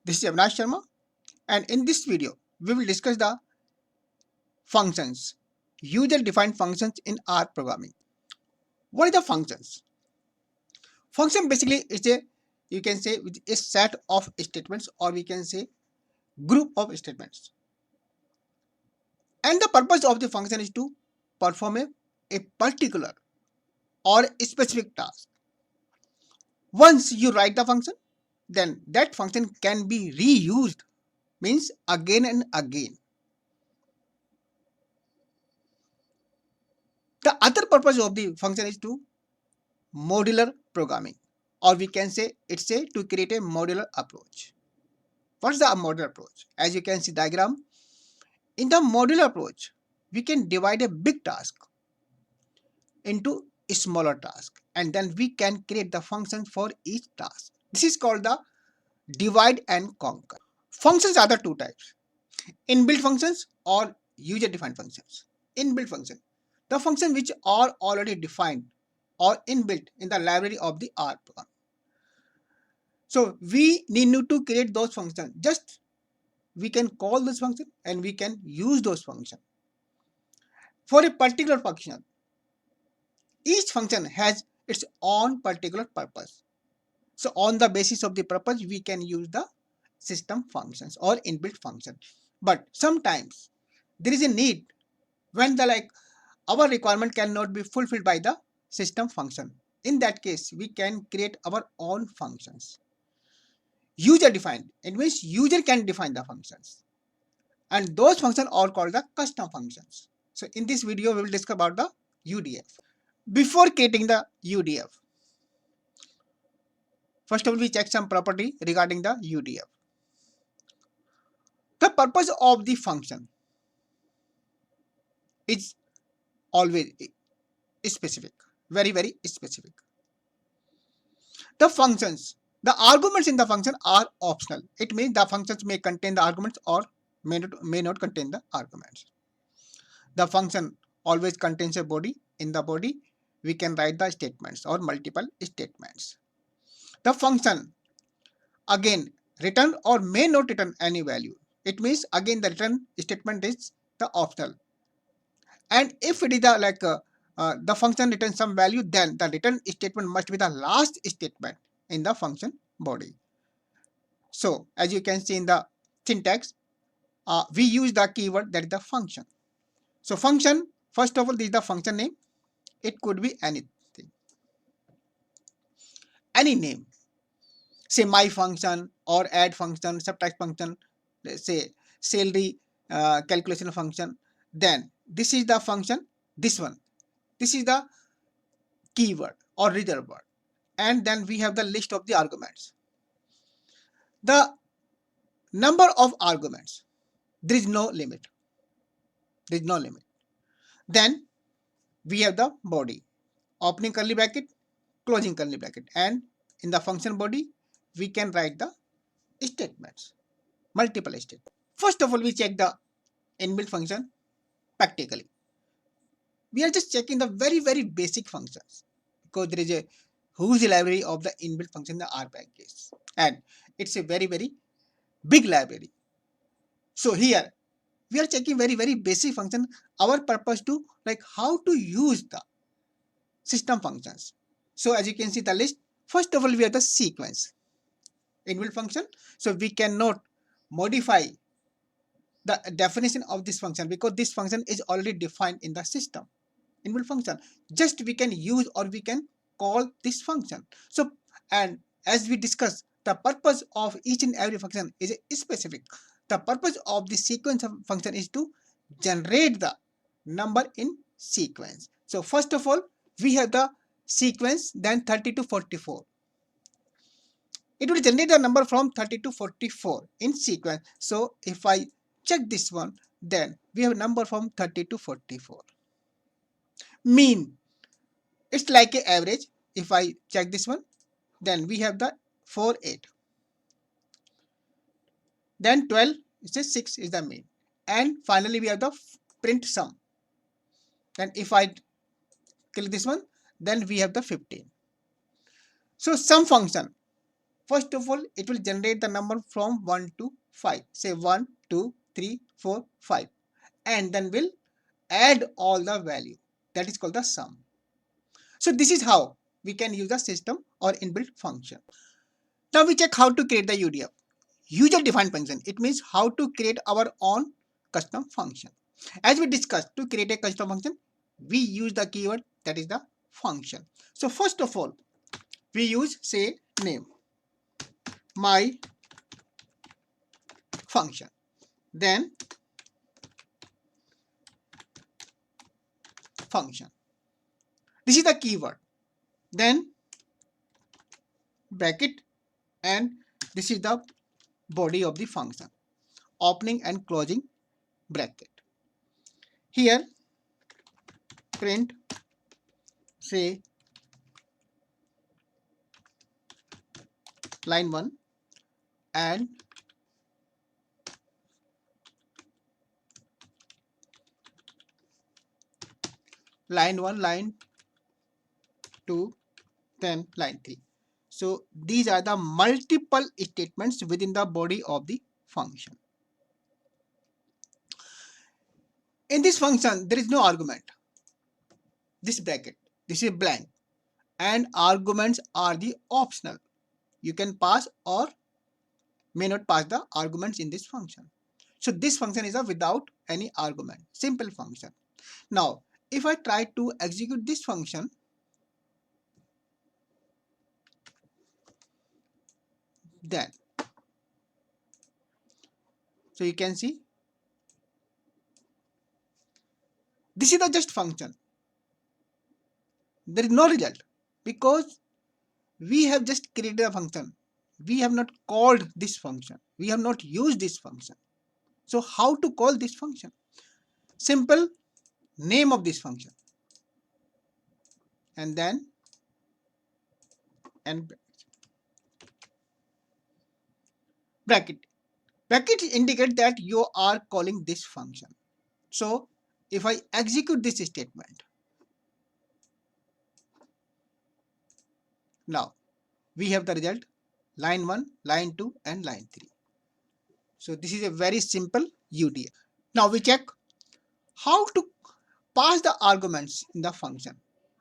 This is Avinash Sharma, and in this video, we will discuss the functions, user-defined functions in R programming. What are the functions? Function basically is you can say, a set of statements, or we can say group of statements. And the purpose of the function is to perform a particular or a specific task. Once you write the function, then that function can be reused, means again and again. The other purpose of the function is to modular programming, or we can say it's a to create a modular approach. What's the modular approach? As you can see diagram, in the modular approach, we can divide a big task into a smaller task, and then we can create the function for each task. This is called the divide and conquer. Functions are the two types: inbuilt functions or user defined functions. Inbuilt function, the function which are already defined or inbuilt in the library of the R program. So we need to create those functions. Just we can call this function and we can use those functions for a particular function. Each function has its own particular purpose. So on the basis of the purpose, we can use the system functions or inbuilt function. But sometimes there is a need when our requirement cannot be fulfilled by the system function. In that case, we can create our own functions. User defined, it means user can define the functions, and those functions are called the custom functions. So in this video, we will discuss about the UDF. Before creating the UDF, first of all, we check some property regarding the UDF. The purpose of the function is always specific, very specific. The functions, the arguments in the function are optional. It means the functions may contain the arguments or may not contain the arguments. The function always contains a body. In the body, we can write the statements or multiple statements. The function again return or may not return any value. It means again the return statement is the optional. And if it is the function returns some value, then the return statement must be the last statement in the function body. So as you can see in the syntax, we use the keyword that is the function. So function, first of all, this is the function name. It could be anything, any name. Say my function or add function, subtract function, let's say salary calculation function. Then this is the function, this one. This is the keyword or reserved word. And then we have the list of the arguments. The number of arguments, there is no limit. There is no limit. Then we have the body, opening curly bracket, closing curly bracket, and in the function body we can write the statements, multiple statements. First of all, we check the inbuilt function practically. We are just checking the very basic functions because there is a huge library of the inbuilt function in the R package, and it's a very big library. So here we are checking very basic function. Our purpose to how to use the system functions. So as you can see the list, first of all, we have the sequence inbuilt function. So we cannot modify the definition of this function because this function is already defined in the system inbuilt function. Just we can use or we can call this function. So, and as we discussed, the purpose of each and every function is specific. The purpose of the sequence function is to generate the number in sequence. So first of all, we have the sequence, then 30 to 44. It will generate the number from 30 to 44 in sequence. So if I check this one, then we have a number from 30 to 44. Mean, it's like an average. If I check this one, then we have the 4, 8. Then 12 is 6 is the mean. And finally we have the print sum. Then if I click this one, then we have the 15. So sum function, First of all, it will generate the number from 1 to 5. Say 1, 2, 3, 4, 5. And then will add all the value. That is called the sum. So this is how we can use the system or inbuilt function. Now we check how to create the UDF. User defined function. It means how to create our own custom function. As we discussed, to create a custom function, we use the keyword that is the function. So first of all, we use say name, my function. Then function. This is the keyword. Then bracket, and this is the body of the function. Opening and closing bracket. Here print say line 1 and line 1, line 2, then line 3. So these are the multiple statements within the body of the function. In this function, there is no argument. This bracket, this is blank, and arguments are the optional. You can pass or may not pass the arguments in this function. So this function is a without any argument, simple function. Now, if I try to execute this function, then so you can see this is the just function. There is no result because we have just created a function. We have not called this function. We have not used this function. So how to call this function? Simple name of this function and then and bracket. Bracket indicate that you are calling this function. So if I execute this statement, now we have the result line 1, line 2 and line 3. So this is a very simple UDF. Now we check how to pass the arguments in the function.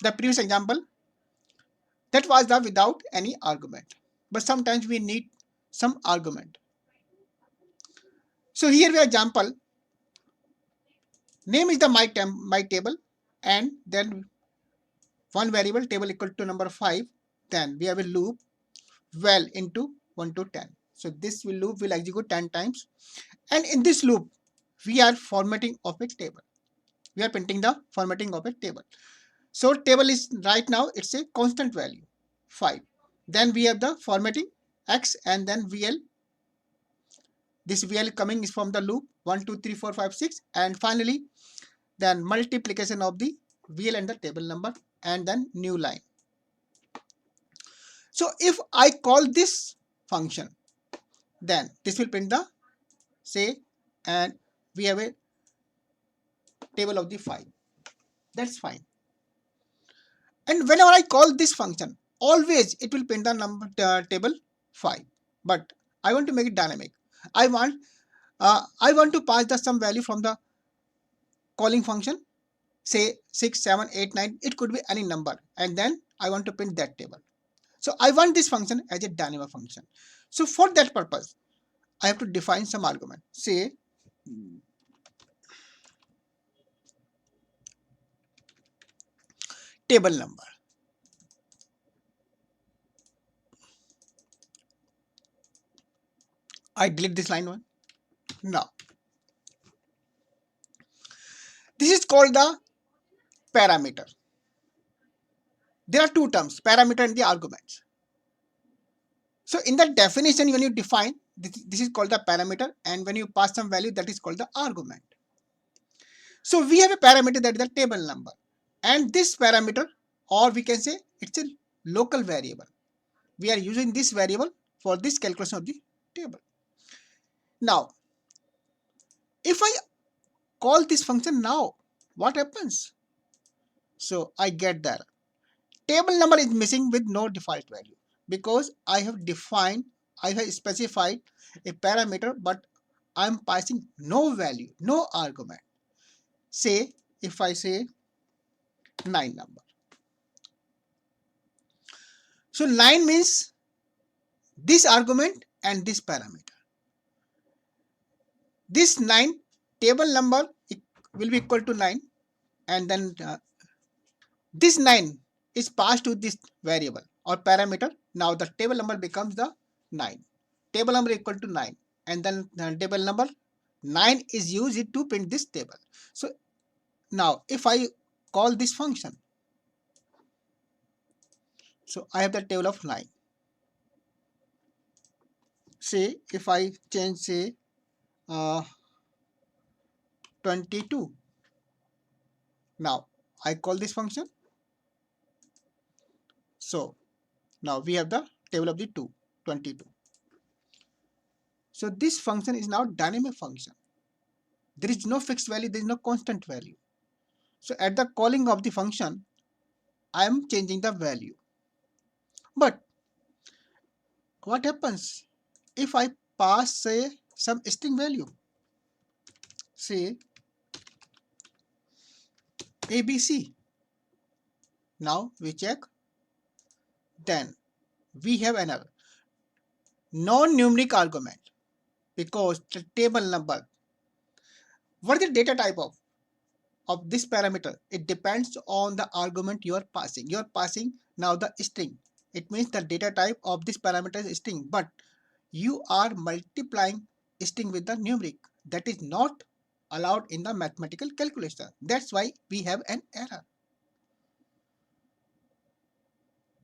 The previous example, that was the without any argument. But sometimes we need some argument. So here we have example. Name is the my table, and then one variable table equal to number 5. Then we have a loop well into 1 to 10. So this loop will execute 10 times. And in this loop, we are formatting of a table. We are printing the formatting of a table. So table is right now it's a constant value 5. Then we have the formatting x and then VL. This VL coming is from the loop 1, 2, 3, 4, 5, 6, and finally then multiplication of the VL and the table number and then new line. So if I call this function, then this will print the say and we have a table of the 5. That's fine. And whenever I call this function, always it will print the number table 5. But I want to make it dynamic. I want to pass the some value from the calling function, say 6, 7, 8, 9. It could be any number, and then I want to print that table. So I want this function as a dynamic function. So for that purpose, I have to define some argument. Say table number. I delete this line 1. Now, this is called the parameter. There are two terms, parameter and the arguments. So in the definition, when you define, this is called the parameter, and when you pass some value, that is called the argument. So we have a parameter that is the table number, and this parameter, or we can say it's a local variable. We are using this variable for this calculation of the table. Now, if I call this function now, what happens? So I get that table number is missing with no default value. because I have specified a parameter, but I'm passing no value, no argument. Say, if I say 9 number. So 9 means this argument and this parameter. This 9 table number will be equal to 9, and then this 9 is passed to this variable or parameter. Now the table number becomes the 9. Table number equal to 9, and then table number 9 is used to print this table. So now if I call this function, so I have the table of 9. Say if I change, say 22. Now I call this function. So now we have the table of the 22. So this function is now dynamic function. There is no fixed value, there is no constant value. So at the calling of the function, I am changing the value. But what happens if I pass, say, some string value? Say ABC. Now we check. Then we have another non-numeric argument, because the table number, what is the data type of this parameter? It depends on the argument you are passing. You are passing now the string. It means the data type of this parameter is string, but you are multiplying string with the numeric. That is not allowed in the mathematical calculation. That's why we have an error.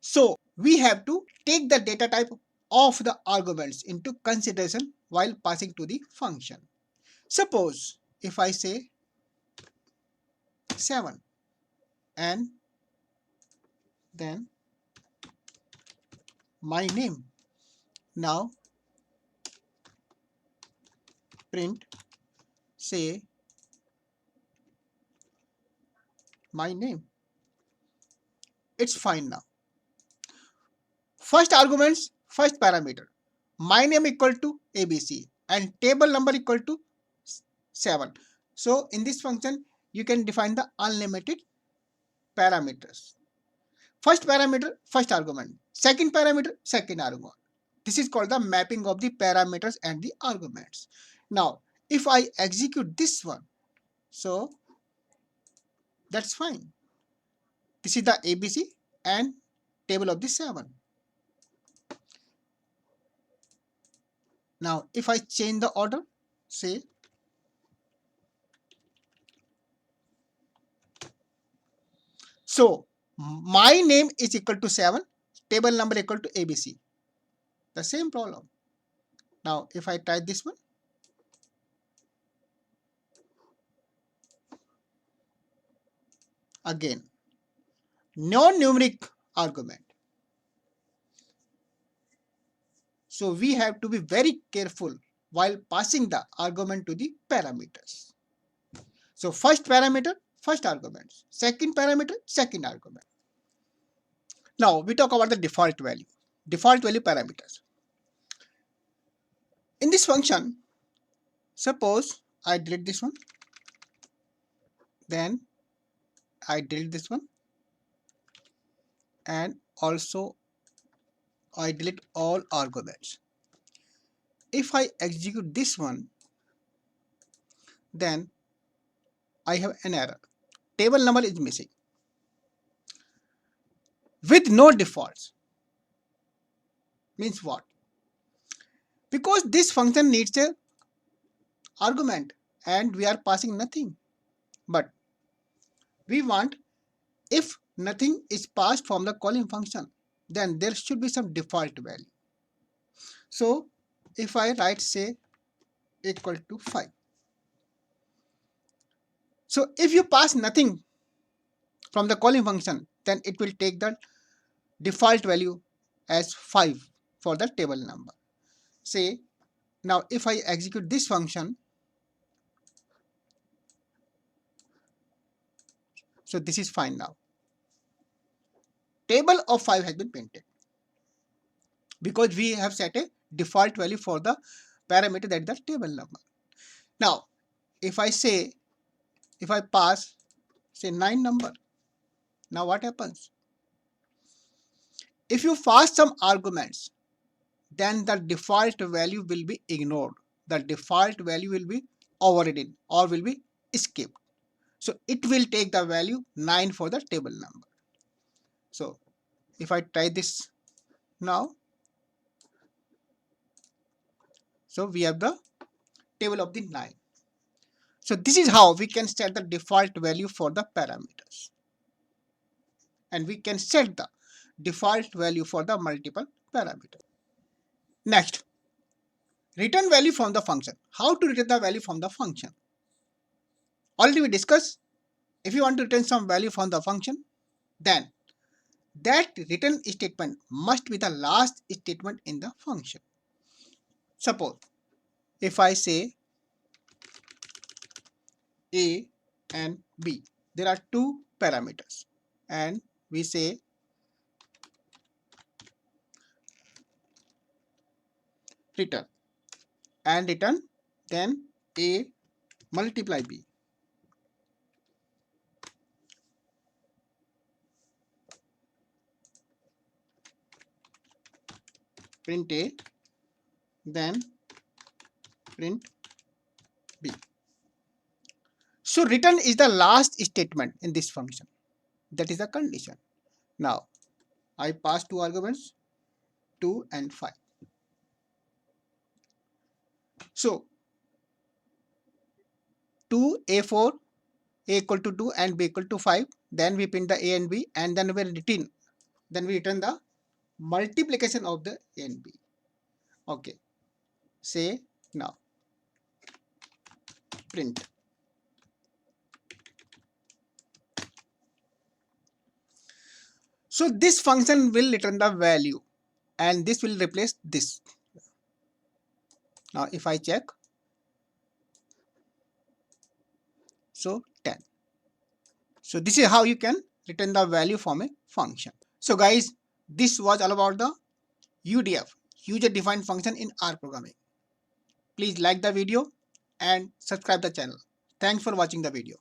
So we have to take the data type of the arguments into consideration while passing to the function. Suppose if I say 7 and then my name. Now print, say, my name. It's fine now. First arguments, first parameter. My name equal to ABC and table number equal to 7. So in this function, you can define the unlimited parameters. First parameter, first argument. Second parameter, second argument. This is called the mapping of the parameters and the arguments. Now, if I execute this one, so that's fine. This is the ABC and table of the 7. Now, if I change the order, say, so my name is equal to 7, table number equal to ABC. The same problem. Now, if I try this one, again, non-numeric argument. So we have to be very careful while passing the argument to the parameters. So first parameter, first argument. Second parameter, second argument. Now we talk about the default value. Default value parameters. In this function, suppose I delete this one, then I delete this one, and also I delete all arguments. If I execute this one, then I have an error. Table number is missing with no defaults. Means what? Because this function needs a argument and we are passing nothing. But we want, if nothing is passed from the calling function, then there should be some default value. So if I write, say, equal to 5. So if you pass nothing from the calling function, then it will take the default value as 5 for the table number. Say, now if I execute this function, so this is fine now. Table of 5 has been printed. because we have set a default value for the parameter, that is the table number. Now, if I pass say 9 number, now what happens? If you pass some arguments, then the default value will be ignored. The default value will be overridden or will be skipped. So it will take the value 9 for the table number. So if I try this now, so we have the table of the 9. So this is how we can set the default value for the parameters. And we can set the default value for the multiple parameters. Next, return value from the function. How to return the value from the function? Already we discussed, if you want to return some value from the function, then that return statement must be the last statement in the function. Suppose if I say A and B, there are two parameters, and we say return and return then A multiply B. Print A then print B. So return is the last statement in this function. That is the condition. Now I pass two arguments 2 and 5. So 2 A4 A equal to 2 and B equal to 5. Then we print the A and B, and then we return the multiplication of the A and B. Okay. Say now print. So this function will return the value, and this will replace this. Now if I check, so 10. So this is how you can return the value from a function. So guys, this was all about the UDF, user defined function in R programming. Please like the video and subscribe the channel. Thanks for watching the video.